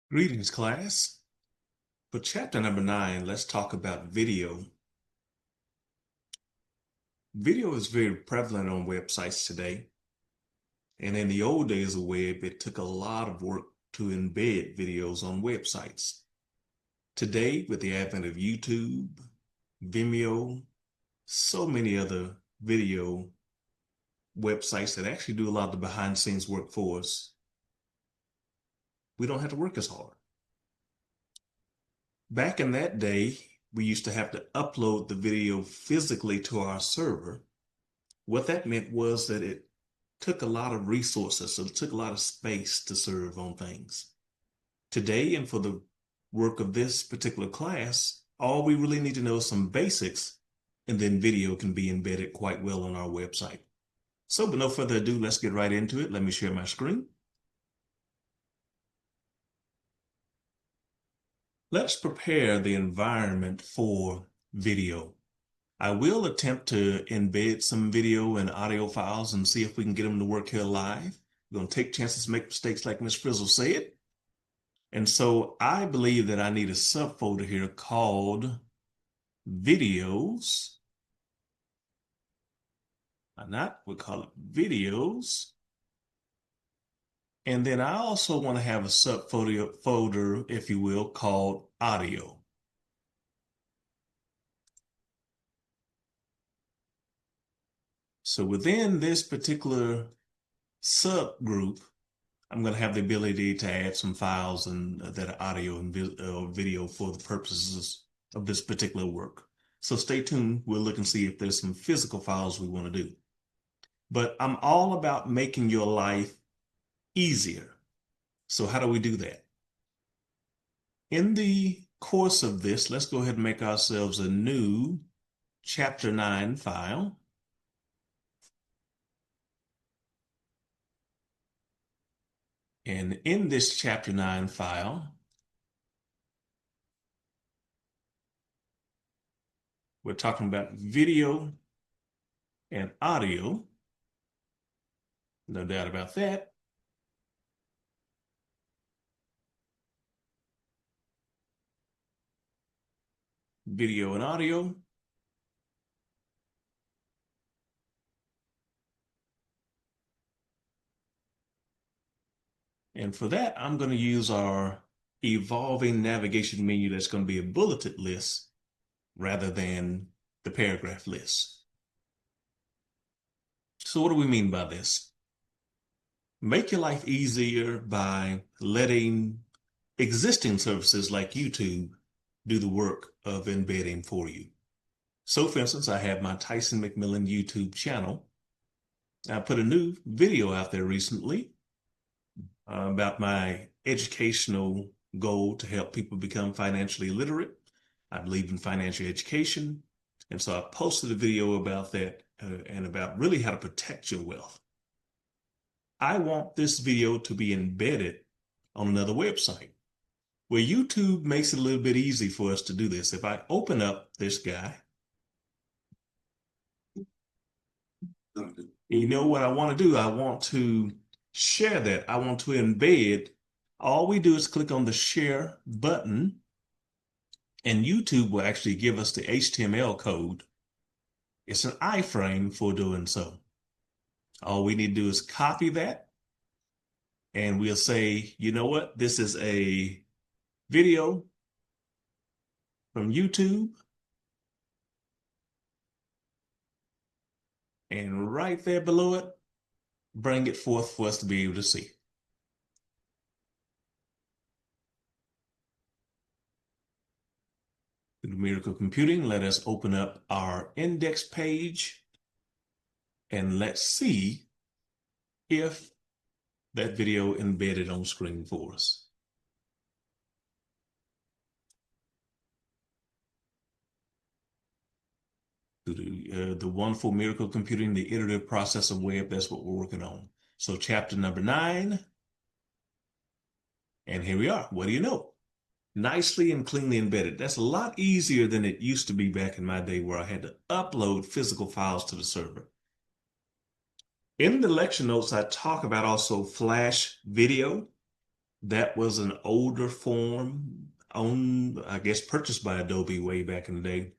Greetings, class. For chapter number 9, let's talk about video. Video is very prevalent on websites today. And in the old days of web, it took a lot of work to embed videos on websites. Today, with the advent of YouTube, Vimeo, so many other video websites that actually do a lot of the behind the scenes work for us, we don't have to work as hard. Back in that day, we used to have to upload the video physically to our server. What that meant was that it took a lot of resources, so it took a lot of space to serve on things. Today, and for the work of this particular class, all we really need to know is some basics, and then video can be embedded quite well on our website. So, with no further ado, let's get right into it. Let me share my screen. Let's prepare the environment for video. I will attempt to embed some video and audio files and see if we can get them to work here live. We're going to take chances, make mistakes like Miss Frizzle said. And so I believe that I need a subfolder here called videos. We'll call it videos. And then I also want to have a subfolder, if you will, called audio. So within this particular subgroup, I'm going to have the ability to add some files and that are audio and video for the purposes of this particular work. So stay tuned. We'll look and see if there's some physical files we want to do. But I'm all about making your life easier. So how do we do that? In the course of this, let's go ahead and make ourselves a new Chapter 9 file. And in this Chapter 9 file, we're talking about video and audio. No doubt about that. Video and audio. And for that, I'm going to use our evolving navigation menu that's going to be a bulleted list rather than the paragraph list. So what do we mean by this? Make your life easier by letting existing services like YouTube do the work of embedding for you. So for instance, I have my Tyson McMillan YouTube channel. I put a new video out there recently about my educational goal to help people become financially literate. I believe in financial education. And so I posted a video about that and about really how to protect your wealth. I want this video to be embedded on another website where YouTube makes it a little bit easy for us to do this. If I open up this guy, you know what I want to do? I want to share that. I want to embed. All we do is click on the share button, and YouTube will actually give us the HTML code. It's an iframe for doing so. All we need to do is copy that, and we'll say, you know what? This is a video from YouTube. And right there below it, bring it forth for us to be able to see. Through Miracle Computing, let us open up our index page and let's see if that video embedded on screen for us. Through the wonderful Miracle Computing, the iterative process of web, that's what we're working on. So chapter number 9, and here we are. What do you know? Nicely and cleanly embedded. That's a lot easier than it used to be back in my day where I had to upload physical files to the server. In the lecture notes, I talk about also Flash video. That was an older form owned, I guess, purchased by Adobe way back in the day,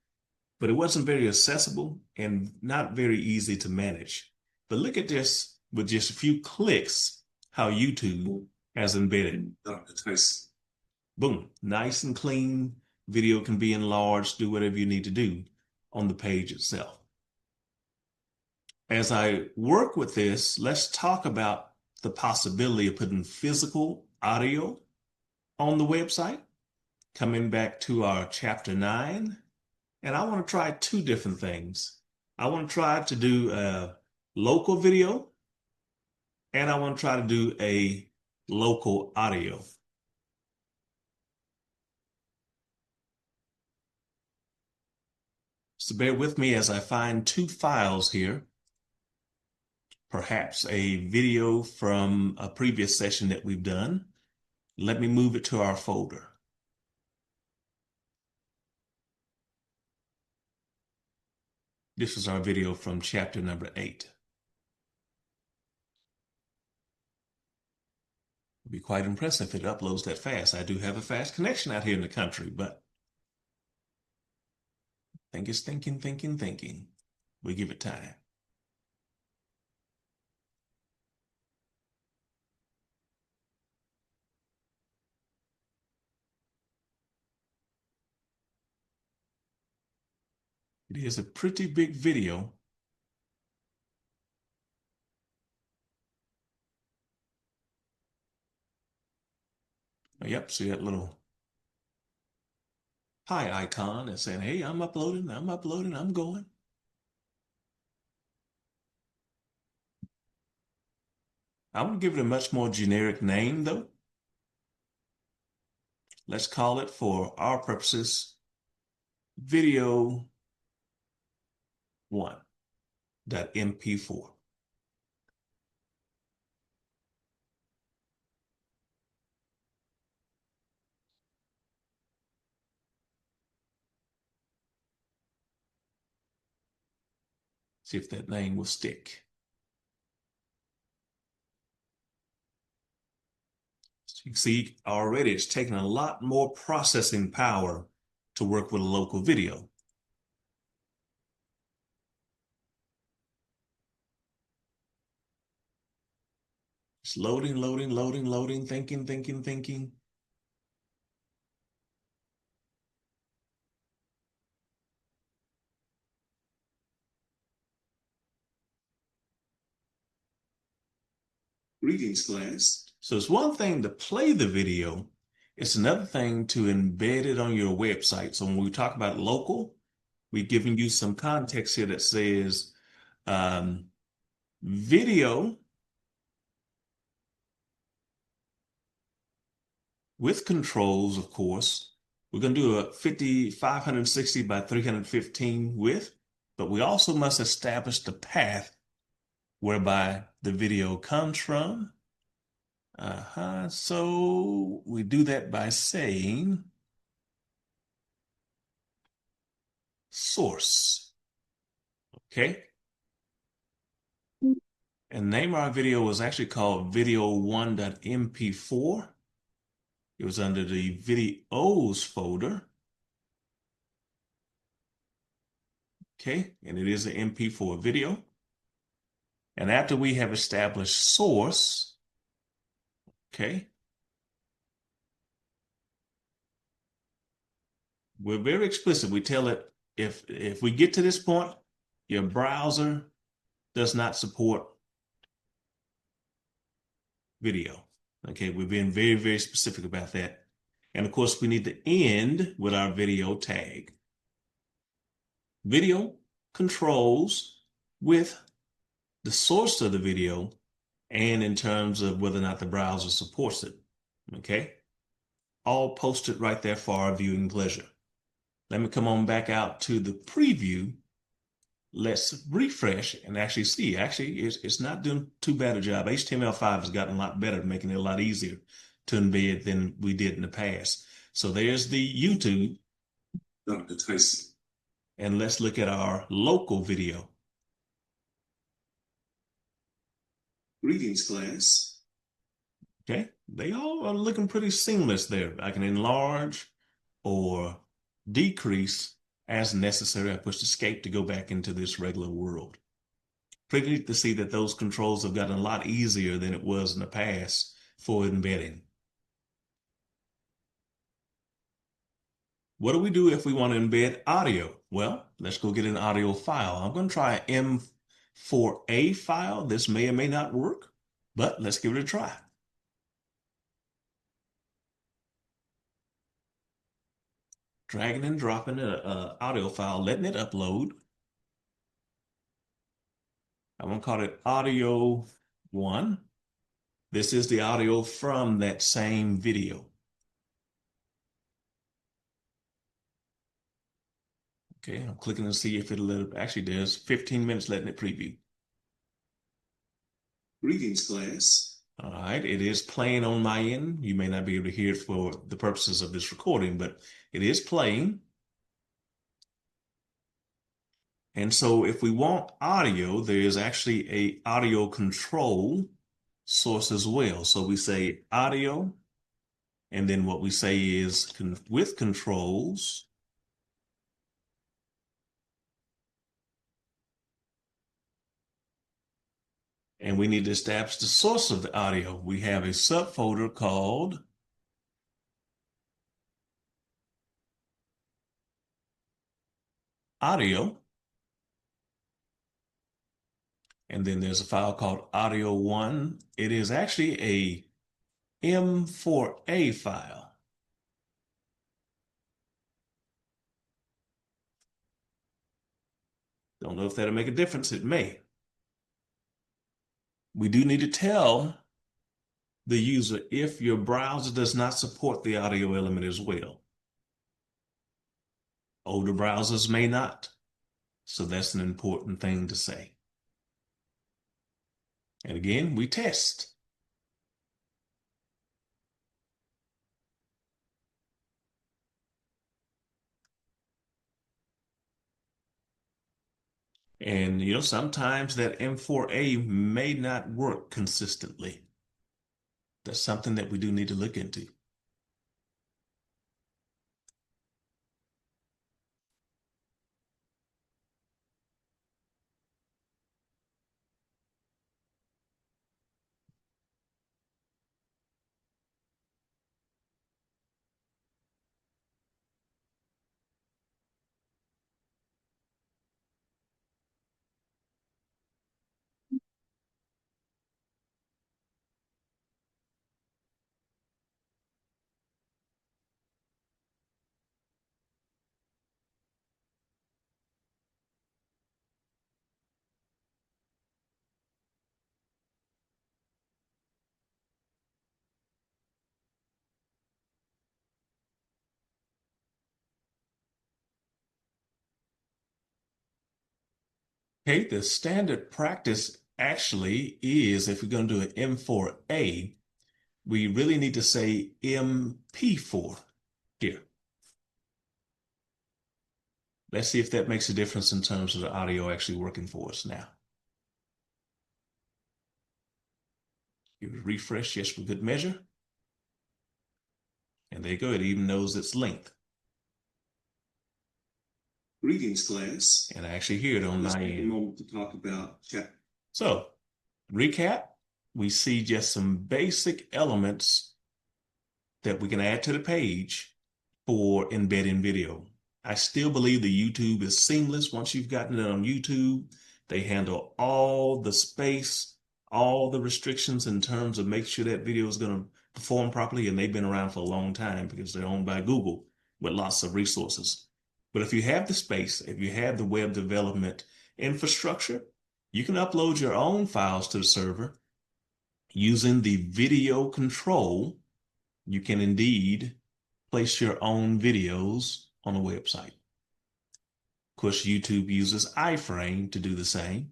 but it wasn't very accessible and not very easy to manage. But look at this with just a few clicks, how YouTube has embedded. Oh, it's nice. Boom, nice and clean. Video can be enlarged, do whatever you need to do on the page itself. As I work with this, let's talk about the possibility of putting physical audio on the website. Coming back to our chapter 9, and I want to try two different things. I want to try to do a local video, and I want to try to do a local audio. So bear with me as I find two files here. Perhaps a video from a previous session that we've done. Let me move it to our folder. This is our video from chapter number 8. It'd be quite impressive if it uploads that fast. I do have a fast connection out here in the country, but I think it's thinking. We give it time. It is a pretty big video. Oh, yep, see that little pie icon and saying, hey, I'm uploading, I'm going. I want to give it a much more generic name though. Let's call it, for our purposes, video 1.mp4. See if that name will stick. So you can see already it's taken a lot more processing power to work with a local video. It's loading, thinking. Greetings, class. So it's one thing to play the video. It's another thing to embed it on your website. So when we talk about local, we're giving you some context here that says video with controls, of course. We're going to do a 560 by 315 width, but we also must establish the path whereby the video comes from. So we do that by saying source. Okay. And the name of our video was actually called video 1.mp4. It was under the videos folder. Okay, and it is an MP4 video. And after we have established source, okay, we're very explicit. We tell it, if we get to this point, your browser does not support video. Okay, we're being very, very specific about that. And of course, we need to end with our video tag. Video controls with the source of the video and in terms of whether or not the browser supports it. Okay, all posted right there for our viewing pleasure. Let me come on back out to the preview. Let's refresh and actually see. Actually, it's not doing too bad a job. HTML5 has gotten a lot better, making it a lot easier to embed than we did in the past. So there's the YouTube. Dr. Tyson. And let's look at our local video. Greetings, class. Okay, They all are looking pretty seamless there. I can enlarge or decrease as necessary. I push escape to go back into this regular world. Pretty neat to see that those controls have gotten a lot easier than it was in the past for embedding. What do we do if we want to embed audio? Well, let's go get an audio file. I'm going to try an M4A file. This may or may not work, but let's give it a try. Dragging and dropping an audio file, letting it upload. I'm going to call it audio 1. This is the audio from that same video. Okay, I'm clicking to see if it'll let it. Actually, there's 15 minutes letting it preview. Greetings, class. All right, it is playing on my end. You may not be able to hear it for the purposes of this recording, but it is playing. And so if we want audio, there is actually a audio control source as well. So we say audio, and then what we say is with controls. And we need to establish the source of the audio. We have a subfolder called audio. And then there's a file called audio 1. It is actually a M4A file. Don't know if that'll make a difference. It may. We do need to tell the user if your browser does not support the audio element as well. Older browsers may not. So that's an important thing to say. And again, we test. And sometimes that M4A may not work consistently. That's something that we do need to look into. Okay, the standard practice actually is if we're going to do an M4A, we really need to say MP4 here. Let's see if that makes a difference in terms of the audio actually working for us now. Give it a refresh, yes, for good measure. And there you go, it even knows its length. Greetings, class. And I actually hear it on Let's my take a end. moment to talk about chat. So, recap, we see just some basic elements that we can add to the page for embedding video. I still believe the YouTube is seamless. Once you've gotten it on YouTube, they handle all the space, all the restrictions in terms of make sure that video is going to perform properly. And they've been around for a long time because they're owned by Google with lots of resources. But if you have the space, if you have the web development infrastructure, you can upload your own files to the server using the video control. You can indeed place your own videos on a website. Of course, YouTube uses iframe to do the same.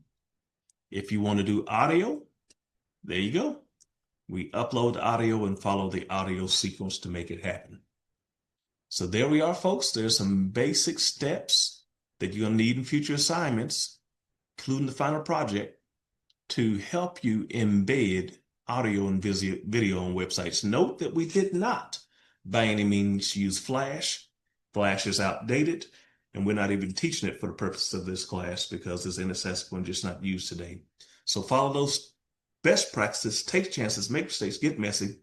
If you want to do audio, there you go. We upload the audio and follow the audio sequence to make it happen. So there we are, folks. There's some basic steps that you're going to need in future assignments, including the final project, to help you embed audio and video on websites. Note that we did not by any means use Flash. Flash is outdated, and we're not even teaching it for the purpose of this class because it's inaccessible and just not used today. So follow those best practices, take chances, make mistakes, get messy.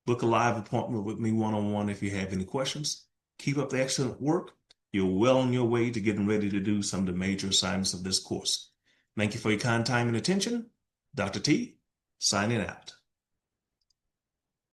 Book a live appointment with me one-on-one if you have any questions. Keep up the excellent work. You're well on your way to getting ready to do some of the major assignments of this course. Thank you for your kind time and attention. Dr. T, signing out.